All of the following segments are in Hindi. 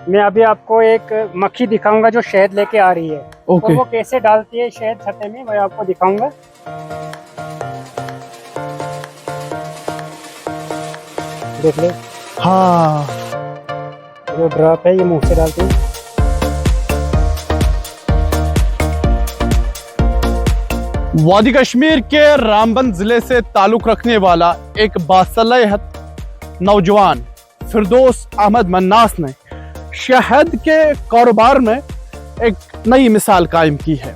मैं अभी आपको एक मक्खी दिखाऊंगा जो शहद लेके आ रही है। ओके। तो वो कैसे डालती है शहद छत्ते में, मैं आपको दिखाऊंगा। देख ले, हाँ, जो ड्रॉप है ये मुंह से डालती है। वादी कश्मीर के रामबन जिले से ताल्लुक रखने वाला एक बासलाहियत नौजवान फिरदौस अहमद मन्नास ने शहद के कारोबार में एक नई मिसाल कायम की है।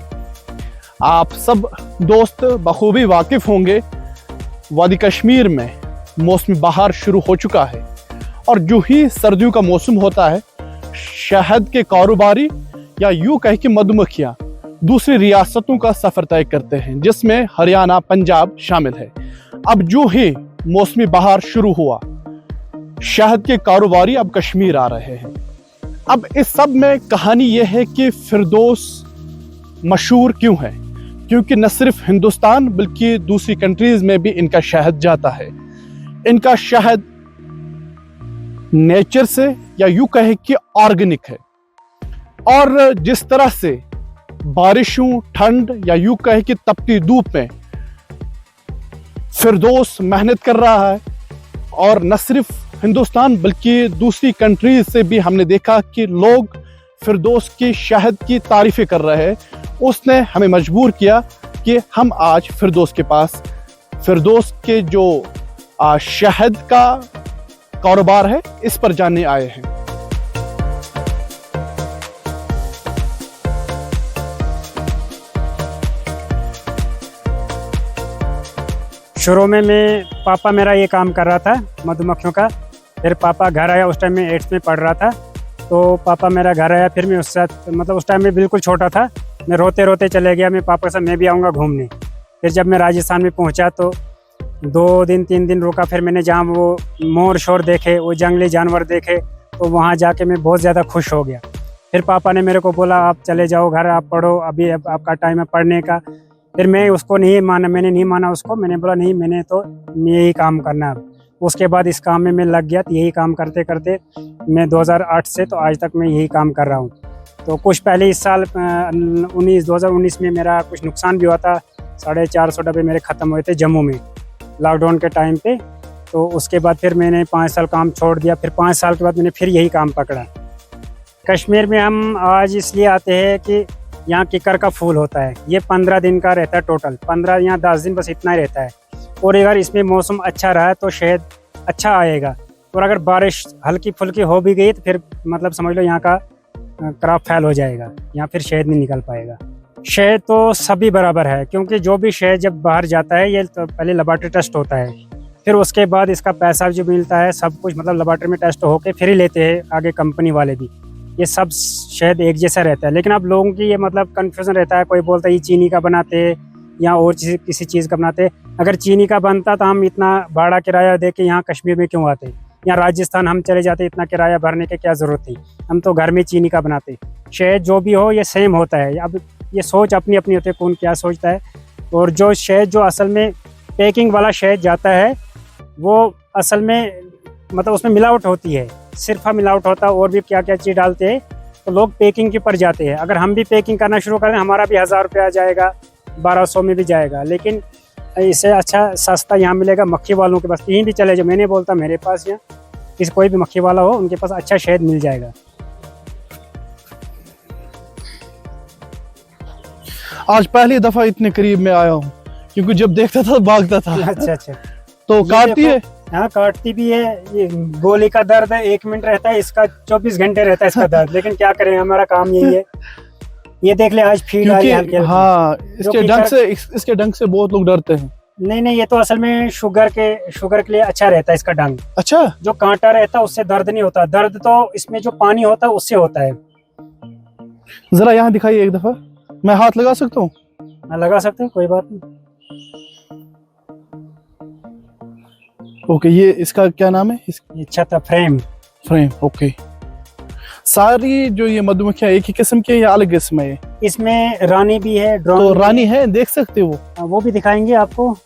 आप सब दोस्त बखूबी वाकिफ होंगे, वादी कश्मीर में मौसम बहार शुरू हो चुका है और जो ही सर्दियों का मौसम होता है, शहद के कारोबारी या यूं कह के मधुमक्खियां दूसरी रियासतों का सफर तय करते हैं, जिसमें हरियाणा, पंजाब शामिल है। अब जो ही मौसमी बहार शुरू हुआ, शहद के कारोबारी अब कश्मीर आ रहे हैं। अब इस सब में कहानी यह है कि फिरदौस मशहूर क्यों है, क्योंकि न सिर्फ हिंदुस्तान बल्कि दूसरी कंट्रीज में भी इनका शहद जाता है। इनका शहद नेचर से या यूं कहे कि ऑर्गेनिक है, और जिस तरह से बारिशों, ठंड या यूं कहे कि तपती धूप में फिरदौस मेहनत कर रहा है, और न सिर्फ हिंदुस्तान बल्कि दूसरी कंट्रीज से भी हमने देखा कि लोग फिरदौस की शहद की तारीफें कर रहे हैं, उसने हमें मजबूर किया कि हम आज फिरदौस के पास, फिरदौस के जो शहद का कारोबार है इस पर जानने आए हैं। शुरू में पापा मेरा ये काम कर रहा था मधुमक्खियों का। फिर पापा घर आया, उस टाइम में 8th में पढ़ रहा था। तो पापा मेरा घर आया, फिर मैं उससे मतलब उस टाइम में बिल्कुल छोटा था, मैं रोते रोते चले गया, मैं पापा से मैं भी आऊँगा घूमने। फिर जब मैं राजस्थान में पहुँचा तो 2 दिन 3 दिन रुका। फिर मैंने जहाँ वो मोर शोर देखे, वो जंगली जानवर देखे, तो वहाँ जाके मैं बहुत ज़्यादा खुश हो गया। फिर पापा ने मेरे को बोला आप चले जाओ घर, आप पढ़ो, अभी आपका टाइम है पढ़ने का। फिर मैं उसको नहीं माना, मैंने नहीं माना उसको। मैंने बोला नहीं, मैंने तो यही काम करना है। उसके बाद इस काम में मैं लग गया। तो यही काम करते करते मैं 2008 से तो आज तक मैं यही काम कर रहा हूँ। तो कुछ पहले इस साल 2019 में मेरा कुछ नुकसान भी हुआ था। 450 डब्बे मेरे ख़त्म हुए थे जम्मू में लॉकडाउन के टाइम पे। तो उसके बाद फिर मैंने 5 साल काम छोड़ दिया। फिर 5 साल के बाद मैंने फिर यही काम पकड़ा। कश्मीर में हम आज इसलिए आते हैं कि यहाँ किकर का फूल होता है, ये 15 दिन का रहता है टोटल, 15 या 10 दिन बस इतना ही रहता है। और अगर इसमें मौसम अच्छा रहा तो शहद अच्छा आएगा, और अगर बारिश हल्की फुल्की हो भी गई तो फिर मतलब समझ लो यहाँ का क्रॉप फेल हो जाएगा, यहाँ फिर शहद नहीं निकल पाएगा। शहद तो सभी बराबर है, क्योंकि जो भी शहद जब बाहर जाता है ये तो पहले लेबोरेटरी टेस्ट होता है, फिर उसके बाद इसका पैसा जो मिलता है सब कुछ मतलब लेबोरेटरी में टेस्ट होके फिर ही लेते हैं आगे कंपनी वाले भी। ये सब शहद एक जैसा रहता है। लेकिन अब लोगों की ये मतलब कन्फ्यूजन रहता है, कोई बोलता है ये चीनी का बनाते हैं या और किसी चीज़ का बनाते हैं। अगर चीनी का बनता तो हम इतना भाड़ा किराया दे के यहाँ कश्मीर में क्यों आते, या राजस्थान हम चले जाते, इतना किराया भरने की क्या ज़रूरत थी। हम तो घर में चीनी का बनाते। शहद जो भी हो ये सेम होता है। अब ये सोच अपनी अपनी होती है, कौन क्या सोचता है। और जो शहद जो असल में पैकिंग वाला शहद जाता है वो असल में मतलब उसमें मिलावट होती है, सिर्फ मिलावट होता है, और भी क्या क्या चीज़ डालते हैं। तो लोग पैकिंग के ऊपर जाते हैं। अगर हम भी पैकिंग करना शुरू करें हमारा भी 1000 रुपया जाएगा, 1200 में भी जाएगा। लेकिन इससे अच्छा सस्ता यहाँ मिलेगा मक्खी वालों के पास। कहीं भी चले जाओ, मैंने बोलता मेरे पास या किसी कोई भी मक्खी वाला हो उनके पास अच्छा शहद मिल जाएगा। आज पहली दफा इतने करीब में आया हूँ, क्योंकि जब देखता था भागता था। अच्छा तो काटती है? हाँ काटती भी है। ये गोली का दर्द है 1 मिनट रहता है, इसका 24 घंटे रहता है इसका दर्द। लेकिन क्या करें, हमारा काम यही है। ये देख ले आज फीड आ रही है हल्की। हाँ, इसके डंक से बहुत लोग डरते हैं। नहीं, ये तो असल में शुगर के लिए अच्छा रहता है इसका डंक। अच्छा, जो कांटा रहता है उससे दर्द नहीं होता। दर्द तो इसमें जो पानी होता है उससे होता है। जरा यहाँ दिखाइए एक दफा, मैं हाथ लगा सकता हूँ? मैं लगा सकते हैं, कोई बात नहीं। ओके, ये इसका क्या नाम है? ये छत्ता फ्रेम। ओके। सारी जो ये मधुमक्खियां एक ही किस्म की है या अलग किस्म है? इसमें रानी भी है, ड्रोन तो रानी है, देख सकते हो? वो भी दिखाएंगे आपको।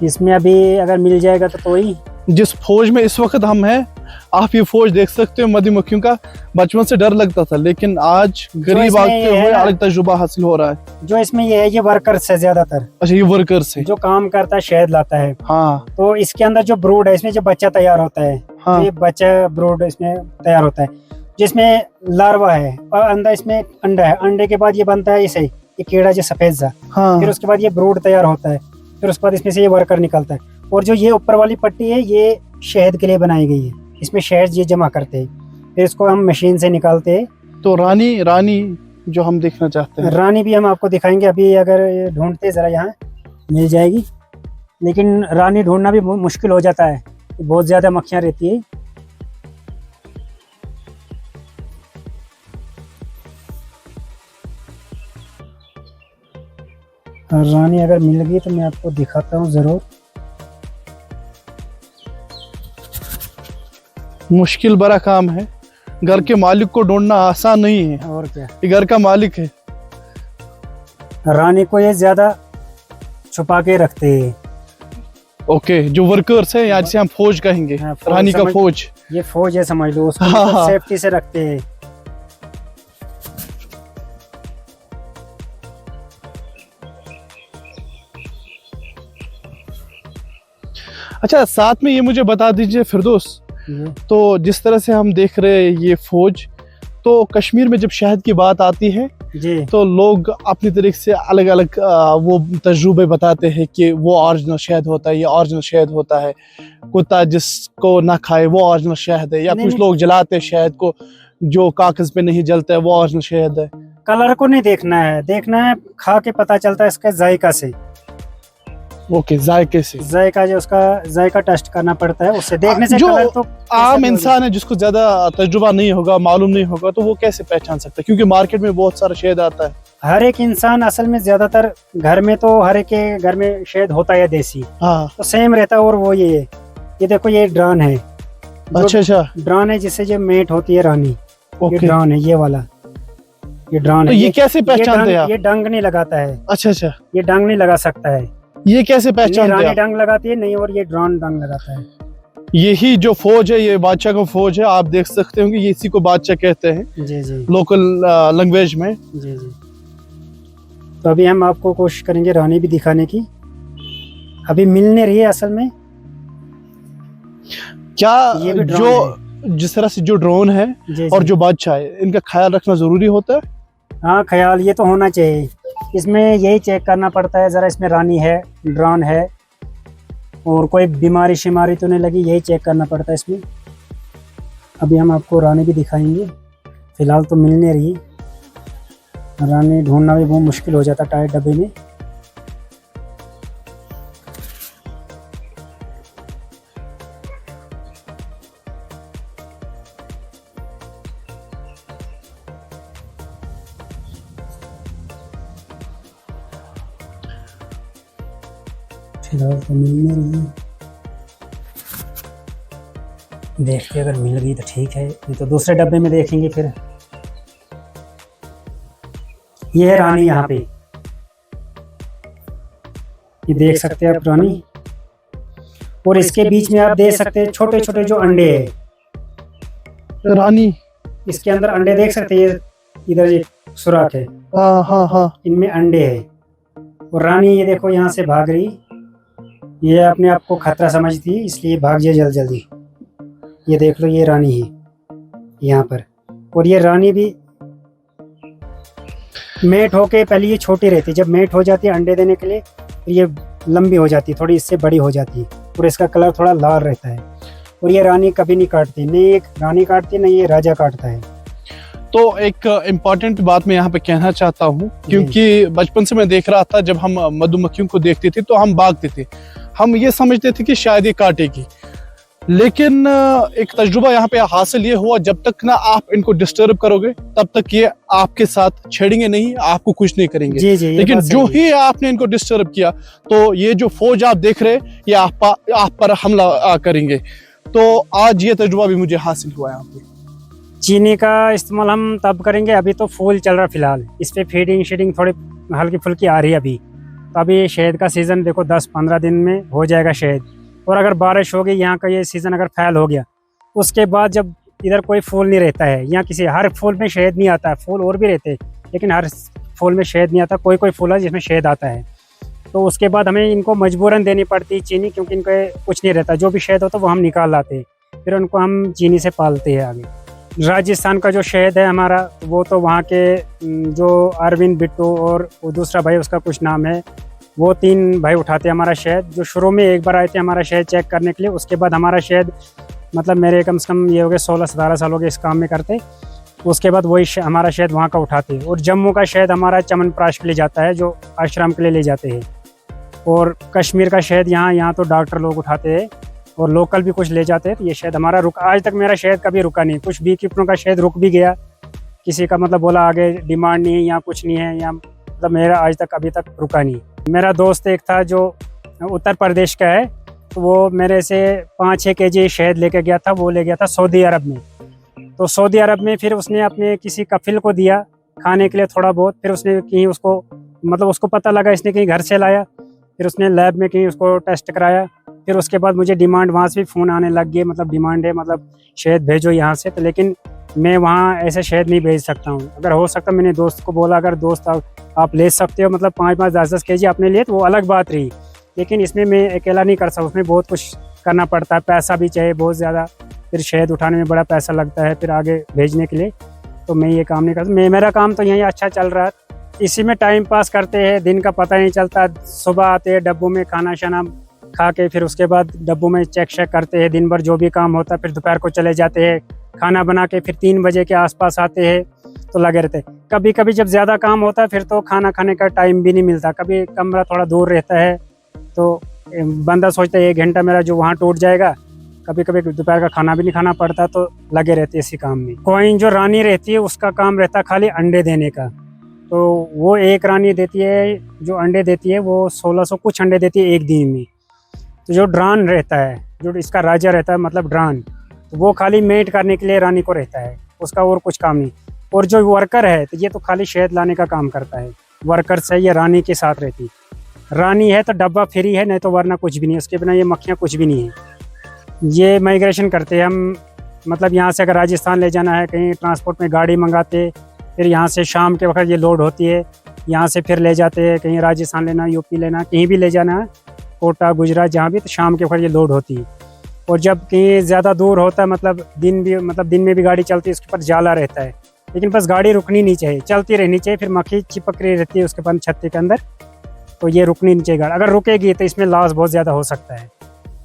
इसमें अभी अगर मिल जाएगा तो ही। जिस फौज में इस वक्त हम हैं, आप ये फौज देख सकते हो मधुमक्खियों का। बचपन से डर लगता था, लेकिन आज करीब आते हुए अलग तजुर्बा हासिल हो रहा है। जो इसमें ये है, ये वर्कर्स है ज्यादातर। अच्छा, ये वर्कर्स है जो काम करता है, शहद लाता है। हाँ। तो इसके अंदर जो ब्रूड है, इसमें जो बच्चा तैयार होता है, हाँ। ये बच्चा ब्रूड इसमें तैयार होता है, जिसमें लार्वा है और अंदर इसमें अंडा है। अंडे के बाद ये बनता है इसे, ये कीड़ा जो सफेद सा। हाँ। फिर उसके बाद ये ब्रूड तैयार होता है, फिर उसके बाद इसमें से ये वर्कर निकलता है। और जो ये ऊपर वाली पट्टी है, ये शहद के लिए बनाई गई है। इसमें शहद ये जमा करते हैं, फिर इसको हम मशीन से निकालते हैं। तो रानी जो हम देखना चाहते हैं, रानी भी हम आपको दिखाएंगे। अभी अगर ढूंढते जरा, यहाँ मिल जाएगी, लेकिन रानी ढूंढना भी मुश्किल हो जाता है, बहुत ज्यादा मक्खियाँ रहती है। रानी अगर मिल गई तो मैं आपको दिखाता हूँ जरूर। मुश्किल बड़ा काम है। घर के मालिक को ढूंढना आसान नहीं है। और क्या, ये घर का मालिक है। रानी को ये ज्यादा छुपा के रखते हैं। ओके, जो वर्कर्स है, यहाँ जिसे हम फौज कहेंगे, हाँ, फौज रानी का फौज। ये फौज है, समझ लो उसको। हाँ। सेफ्टी से रखते हैं। अच्छा, साथ में ये मुझे बता दीजिए फिरदौस, तो जिस तरह से हम देख रहे हैं ये फौज, तो कश्मीर में जब शहद की बात आती है जी, तो लोग अपनी तरीके से अलग अलग वो तजुर्बे बताते हैं कि वो ओरिजिनल शहद होता है, ये ओरिजिनल शहद होता है। कुत्ता जिसको ना खाए वो ओरिजिनल शहद है, या कुछ लोग जलाते हैं शहद को, जो कागज पे नहीं जलता है वो ओरिजिनल शहद है। कलर को नहीं देखना है, देखना है खा के पता चलता है इसके जायका से। ओके, जायके से, जायका जो उसका जायका टेस्ट करना पड़ता है, उससे देखने से जो कलर तो आम इंसान है जिसको ज्यादा तजुर्बा नहीं होगा, मालूम नहीं होगा, तो वो कैसे पहचान सकता है? क्योंकि मार्केट में बहुत सारा शहद आता है। हर एक इंसान असल में ज्यादातर घर में, तो हर एक के घर में शहद होता है देसी, हाँ। तो सेम रहता है। और वो ये देखो, ये ड्रान है। अच्छा, ड्रान है जिससे जो मेट होती है रानी, ये ओके। ड्रान है, ये वाला, ये ड्रान तो है। ये कैसे पहचानते हैं आप? ये डंग नहीं लगाता है। अच्छा, ये डंग नहीं लगा सकता है। ये कैसे ये पहचानते रानी हैं आप? डंग लगाती है नहीं, और ये ड्रोन डंग लगाता है। यही जो फौज है, ये बादशाह का फौज है। आप देख सकते होंगे, ये इसी को बादशाह कहते हैं जी जी लोकल लैंग्वेज में। जी जी। तो अभी हम आपको कोशिश करेंगे रानी भी दिखाने की। अभी मिल नहीं रही है असल में। क्या ये भी ड्रोन जो जिस तरह से जो ड्रोन है जी और जी। जो बादशाह है, इनका ख्याल रखना जरूरी होता है? हाँ, ख्याल ये तो होना चाहिए। इसमें यही चेक करना पड़ता है जरा, इसमें रानी है, ड्रोन है, और कोई बीमारी शिमारी तो नहीं लगी, यही चेक करना पड़ता है इसमें। अभी हम आपको रानी भी दिखाएंगे। फिलहाल तो मिल नहीं रही। रानी ढूंढना भी बहुत मुश्किल हो जाता टाइट डब्बे में। फिलहाल तो मिल नहीं रही है। देखते अगर मिल गई तो ठीक है, नहीं तो दूसरे डब्बे में देखेंगे फिर। ये है रानी यहाँ पे, ये देख सकते हैं आप रानी। और इसके बीच में आप देख सकते हैं छोटे छोटे जो अंडे हैं। रानी, इसके अंदर अंडे देख सकते हैं, इधर ये सुराख है, हाँ। इनमें अंडे हैं। और रानी ये देखो यहाँ से भाग रही, ये अपने आप को खतरा समझती है, इसलिए भाग जाए जल्दी जल्दी। ये देख लो, ये रानी है यहाँ पर। और ये रानी भी मेट होके, पहले ये छोटी रहती है, जब मेट हो जाती है अंडे देने के लिए, फिर ये लंबी हो जाती है, थोड़ी इससे बड़ी हो जाती है, और इसका कलर थोड़ा लाल रहता है। और ये रानी कभी नहीं काटती, नहीं एक रानी काटती, नहीं ये राजा काटता है। तो एक इम्पॉर्टेंट बात मैं यहाँ पे कहना चाहता हूँ, क्योंकि बचपन से मैं देख रहा था, जब हम मधुमक्खियों को देखते थे तो हम भागते थे, हम ये समझते थे कि शायद ये काटेगी। लेकिन एक तजुर्बा यहाँ पे हासिल ये हुआ, जब तक ना आप इनको डिस्टर्ब करोगे तब तक ये आपके साथ छेड़ेंगे नहीं, आपको कुछ नहीं करेंगे। जी जी, लेकिन जो ही आपने इनको डिस्टर्ब किया, तो ये जो फौज आप देख रहे हैं, ये आप पर हमला करेंगे। तो आज ये तजुर्बा भी मुझे हासिल हुआ यहाँ पे। चीनी का इस्तेमाल हम तब करेंगे, अभी तो फूल चल रहा फिलहाल, इस पे फीडिंग शीडिंग थोड़ी हल्की फुल्की आ रही है अभी। तो अभी शहद का सीज़न देखो 10-15 दिन में हो जाएगा शहद। और अगर बारिश होगी, यहाँ का ये सीज़न अगर फैल हो गया, उसके बाद जब इधर कोई फूल नहीं रहता है, या किसी हर फूल में शहद नहीं आता है, फूल और भी रहते हैं लेकिन हर फूल में शहद नहीं आता, कोई कोई फूल है जिसमें शहद आता है। तो उसके बाद हमें इनको मजबूरन देनी पड़ती है चीनी, क्योंकि इनको कुछ नहीं रहता, जो भी शहद होता है वो हम निकाल लाते हैं, फिर उनको हम चीनी से पालते हैं आगे। राजस्थान का जो शहद है हमारा, वो तो वहाँ के जो अरविंद बिट्टू और वो दूसरा भाई उसका कुछ नाम है, वो 3 भाई उठाते हैं हमारा शहद। जो शुरू में एक बार आए थे हमारा शहद चेक करने के लिए, उसके बाद हमारा शहद मतलब मेरे कम से कम ये हो गए 16-17 साल हो गए इस काम में करते। उसके बाद वही हमारा शहद वहाँ का उठाते हैं। और जम्मू का शहद हमारा चमनप्राश के लिए जाता है, जो आश्रम के लिए ले जाते हैं। और कश्मीर का शहद यहाँ तो डॉक्टर लोग उठाते हैं और लोकल भी कुछ ले जाते हैं। तो ये शहद हमारा आज तक मेरा शहद कभी रुका नहीं। कुछ बी कीपरों का शहद रुक भी गया, किसी का मतलब बोला आगे डिमांड नहीं है या कुछ नहीं है, या मतलब मेरा आज तक अभी तक रुका नहीं। मेरा दोस्त एक था जो उत्तर प्रदेश का है, तो वो मेरे से 5-6 केजी शहद लेके गया था, वो ले गया था सऊदी अरब में। तो सऊदी अरब में फिर उसने अपने किसी कफिल को दिया खाने के लिए थोड़ा बहुत, फिर उसने कहीं उसको मतलब उसको पता लगा, इसने कहीं घर से लाया, फिर उसने लैब में कहीं उसको टेस्ट कराया। फिर उसके बाद मुझे डिमांड वहाँ से भी फ़ोन आने लग गए, मतलब डिमांड है, मतलब शहद भेजो यहाँ से। तो लेकिन मैं वहाँ ऐसे शहद नहीं भेज सकता हूँ। अगर हो सकता मैंने दोस्त को बोला अगर दोस्त आप ले सकते हो मतलब 5-5, 10-10 केजी अपने लिए, तो वो अलग बात रही। लेकिन इसमें मैं अकेला नहीं कर सकता, उसमें बहुत कुछ करना पड़ता है, पैसा भी चाहिए बहुत ज़्यादा, फिर शहद उठाने में बड़ा पैसा लगता है फिर आगे भेजने के लिए। तो मैं ये काम नहीं करता। मेरा काम तो यहीं अच्छा चल रहा है, इसी में टाइम पास करते हैं, दिन का पता नहीं चलता। सुबह आते हैं डब्बों में खाना शाना खा के, फिर उसके बाद डब्बों में चेक शेक करते हैं, दिन भर जो भी काम होता है, फिर दोपहर को चले जाते हैं खाना बना के, फिर 3 बजे के आसपास आते हैं तो लगे रहते हैं। कभी कभी जब ज़्यादा काम होता है फिर तो खाना खाने का टाइम भी नहीं मिलता, कभी कमरा थोड़ा दूर रहता है तो बंदा सोचता है 1 घंटा मेरा जो वहाँ टूट जाएगा। कभी कभी दोपहर का खाना भी नहीं खाना पड़ता, तो लगे रहते हैं इसी काम में। कोइन जो रानी रहती है उसका काम रहता है खाली अंडे देने का, तो वो एक रानी देती है जो अंडे देती है, वो 1600 कुछ अंडे देती है एक दिन में। तो जो ड्रान रहता है, जो इसका राजा रहता है मतलब ड्रान, तो वो खाली मेट करने के लिए रानी को रहता है, उसका और कुछ काम नहीं। और जो वर्कर है तो ये तो खाली शहद लाने का काम करता है, वर्कर से ये रानी के साथ रहती। रानी है तो डब्बा फ्री है, नहीं तो वरना कुछ भी नहीं, उसके बिना ये मक्खियाँ कुछ भी नहीं है। ये माइग्रेशन करते हैं हम, मतलब यहाँ से अगर राजस्थान ले जाना है कहीं ट्रांसपोर्ट में गाड़ी मंगाते, फिर यहाँ से शाम के वक्त ये लोड होती है, यहाँ से फिर ले जाते हैं कहीं राजस्थान लेना, यूपी लेना, कहीं भी ले जाना है, कोटा गुजरात जहाँ भी, तो शाम के वक्त ये लोड होती है। और जब कहीं ज़्यादा दूर होता है मतलब दिन में भी गाड़ी चलती है, उसके ऊपर जाला रहता है, लेकिन बस गाड़ी रुकनी नहीं चाहिए, चलती रहनी चाहिए। फिर मक्खी चिपक रही रहती है उसके बाद छत्ते के अंदर, तो ये रुकनी नहीं चाहिए गाड़ी। अगर रुकेगी तो इसमें लॉस बहुत ज़्यादा हो सकता है,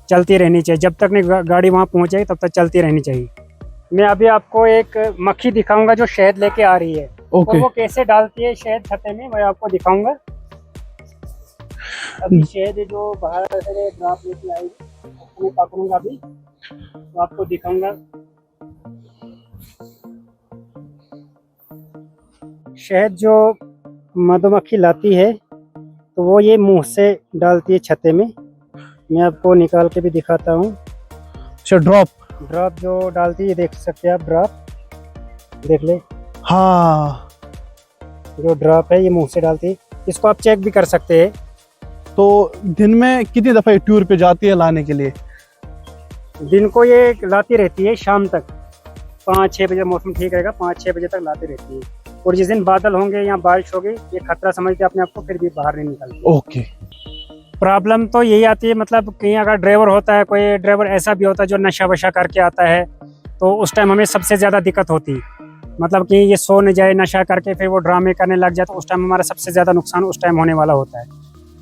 चलती रहनी चाहिए, जब तक नहीं गाड़ी वहाँ पहुँचेगी तब तक चलती रहनी चाहिए। मैं अभी आपको एक मक्खी दिखाऊंगा जो शहद लेके आ रही है। ओके। और वो कैसे डालती है शहद छत्ते में, मैं आपको दिखाऊंगा। अभी शहद जो बाहर से ड्रॉप लेके आएगी, मैं पकड़ूंगा अभी तो आपको दिखाऊंगा। शहद जो मधुमक्खी लाती है तो वो ये मुंह से डालती है छत्ते में। मैं आपको निकाल के भी दिखाता हूँ। अच्छा, ड्रॉप जो डालती है, देख सकते हैं आप, ड्रॉप देख ले। हाँ, जो ड्रॉप है ये मुंह से डालती है, इसको आप चेक भी कर सकते हैं। तो दिन में कितनी दफ़ा टूर पे जाती है लाने के लिए? दिन को ये लाती रहती है, शाम तक 5-6 बजे मौसम ठीक रहेगा, 5-6 बजे तक लाती रहती है। और जिस दिन बादल होंगे या बारिश होगी, ये खतरा समझते अपने आप को, फिर भी बाहर नहीं निकलती। ओके। प्रॉब्लम तो यही आती है, मतलब कहीं अगर ड्राइवर होता है, कोई ड्राइवर ऐसा भी होता है जो नशा वशा करके आता है, तो उस टाइम हमें सबसे ज़्यादा दिक्कत होती है। मतलब कि ये सो न जाए नशा करके फिर वो ड्रामे करने लग जाए, तो उस टाइम हमारा सबसे ज़्यादा नुकसान उस टाइम होने वाला होता है।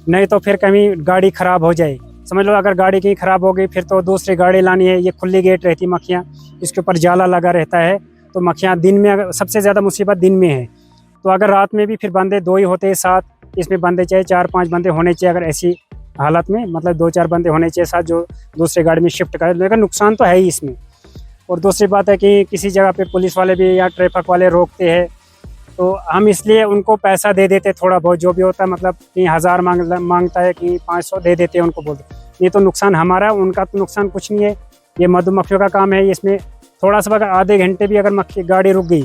नहीं तो फिर कहीं गाड़ी ख़राब हो जाए, समझ लो अगर गाड़ी कहीं ख़राब हो गई, फिर तो दूसरी गाड़ी लानी है। ये खुली गेट रहती है मक्खियाँ, इसके ऊपर जाला लगा रहता है, तो मक्खियाँ दिन में अगर सबसे ज़्यादा मुसीबत दिन में है। तो अगर रात में भी फिर बंदे 2 ही होते हैं साथ, इसमें बंदे चाहिए 4-5 बंदे होने चाहिए। अगर ऐसी हालत में मतलब 2-4 बंदे होने चाहिए साथ, जो दूसरी गाड़ी में शिफ्ट करें। लेकिन नुकसान तो है ही इसमें। और दूसरी बात है कि किसी जगह पे पुलिस वाले भी या ट्रैफिक वाले रोकते हैं, तो हम इसलिए उनको पैसा दे देते थोड़ा बहुत, जो भी होता है, मतलब कि 1000 मांगता है कि 500 दे देते हैं उनको, बोलते नहीं तो नुकसान हमारा, उनका तो नुकसान कुछ नहीं है। ये मधुमक्खियों का काम है, इसमें थोड़ा सा अगर आधे घंटे भी अगर मक्खी गाड़ी रुक गई,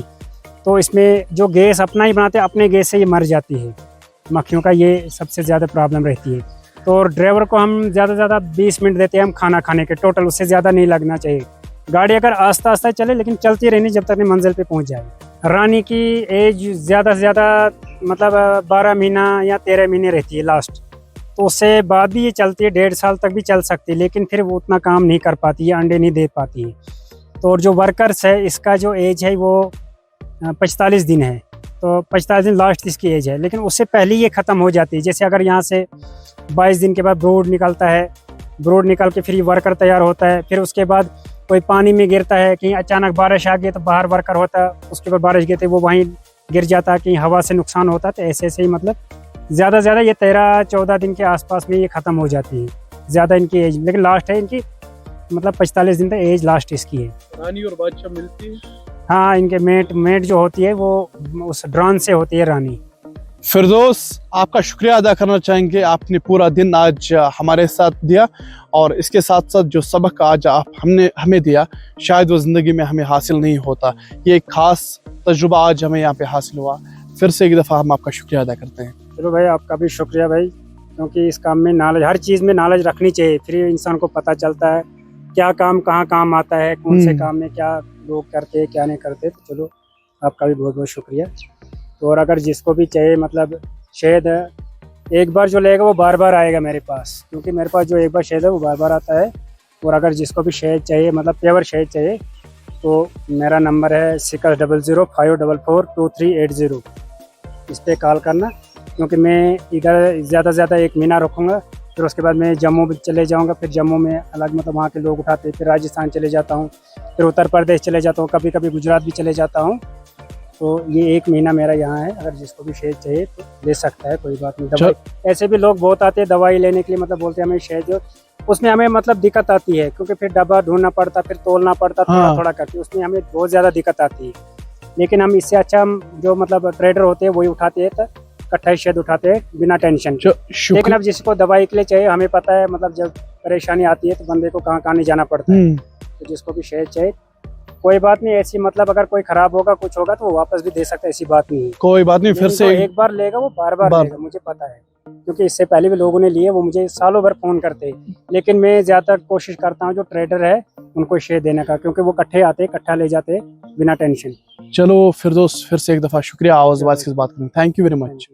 तो इसमें जो गैस अपना ही बनाते हैं, अपने गैस से ये मर जाती है मक्खियों का, ये सबसे ज़्यादा प्रॉब्लम रहती है। तो ड्राइवर को हम ज़्यादा से ज़्यादा 20 मिनट देते हैं हम खाना खाने के, टोटल उससे ज़्यादा नहीं लगना चाहिए। गाड़ी अगर आस्ता आस्ता चले लेकिन चलती रहनी जब तक नहीं मंजिल पे पहुंच जाए। रानी की एज ज़्यादा से ज़्यादा मतलब 12 महीना या 13 महीने रहती है लास्ट, तो उससे बाद भी ये चलती है, 1.5 साल तक भी चल सकती है, लेकिन फिर वो उतना काम नहीं कर पाती है, अंडे नहीं दे पाती है। तो और जो वर्कर्स है इसका जो एज है वो 45 दिन है, तो 45 दिन लास्ट इसकी एज है, लेकिन उससे पहले ये ख़त्म हो जाती है। जैसे अगर यहाँ से 22 दिन के बाद ब्रूड निकलता है, ब्रूड निकल के फिर ये वर्कर तैयार होता है, फिर उसके बाद कोई पानी में गिरता है, कहीं अचानक बारिश आ गई तो बाहर वर्कर होता है, उसके बाद बारिश गिरती है वो वहीं गिर जाता है, कहीं हवा से नुकसान होता है। तो ऐसे ऐसे ही मतलब ज़्यादा से ज़्यादा ये 13-14 दिन के आसपास में ये ख़त्म हो जाती है ज़्यादा इनकी एज, लेकिन लास्ट है इनकी मतलब 45 दिन तक एज लास्ट इसकी है। रानी और बादशाह मिलती है? हाँ, इनके मेट जो होती है वो उस ड्रोन से होती है रानी। फिरदौस, आपका शुक्रिया अदा करना चाहेंगे, आपने पूरा दिन आज हमारे साथ दिया और इसके साथ साथ जो सबक आज आप हमें दिया शायद वो ज़िंदगी में हमें हासिल नहीं होता। ये एक ख़ास तजुर्बा आज हमें यहाँ पे हासिल हुआ। फिर से एक दफ़ा हम आपका शुक्रिया अदा करते हैं। चलो भाई, आपका भी शुक्रिया भाई, क्योंकि इस काम में नॉलेज, हर चीज़ में नॉलेज रखनी चाहिए, फिर इंसान को पता चलता है क्या काम कहाँ काम आता है, कौन से काम में क्या लोग करते हैं क्या नहीं करते। तो चलो आपका भी बहुत बहुत शुक्रिया। तो और अगर जिसको भी चाहिए मतलब शहद एक बार जो लेगा वो बार बार आएगा मेरे पास, क्योंकि मेरे पास जो एक बार शहद है वो बार बार आता है। और अगर जिसको भी शहद चाहिए मतलब प्योर शहद चाहिए तो मेरा नंबर है 6005442380, इस पर कॉल करना, क्योंकि मैं इधर ज़्यादा से ज़्यादा 1 महीना रखूँगा, फिर उसके बाद मैं जम्मू भी चले जाऊँगा, फिर जम्मू में अलग मतलब वहाँ के लोग उठाते, फिर राजस्थान चले जाता हूँ, फिर उत्तर प्रदेश चले जाता हूँ, कभी कभी गुजरात भी चले जाता हूँ। तो ये 1 महीना मेरा यहाँ है, अगर जिसको भी शहद चाहिए तो ले सकता है, कोई बात नहीं। दवाई ऐसे भी लोग बहुत आते हैं दवाई लेने के लिए, मतलब बोलते हैं हमें शहद जो, उसमें हमें मतलब दिक्कत आती है, क्योंकि फिर डब्बा ढूंढना पड़ता, फिर तोलना पड़ता, थोड़ा थोड़ा करके उसमें हमें बहुत ज़्यादा दिक्कत आती है। लेकिन हम इससे अच्छा हम जो मतलब ट्रेडर होते हैं वही उठाते हैं, तो इकट्ठा ही शहद उठाते हैं बिना टेंशन के। लेकिन अब जिसको दवाई के लिए चाहिए, हमें पता है मतलब जब परेशानी आती है तो बंदे को कहाँ कहाँ नहीं जाना पड़ता है। तो जिसको भी शहद चाहिए कोई बात नहीं, ऐसी मतलब अगर कोई खराब होगा कुछ होगा तो वो वापस भी दे सकता है, ऐसी बात नहीं है। कोई बात नहीं, फिर से एक बार लेगा वो बार बार लेगा, मुझे पता है, क्योंकि इससे पहले भी लोगों ने लिए, वो मुझे सालों भर फोन करते हैं। लेकिन मैं ज्यादातर कोशिश करता हूँ जो ट्रेडर है उनको शेयर देने का, क्योंकि वो इकट्ठे आते इकट्ठा ले जाते बिना टेंशन। चलो फिरदौस, फिर से एक दफ़ा शुक्रिया आवाज़ के बात करने। Thank you very much.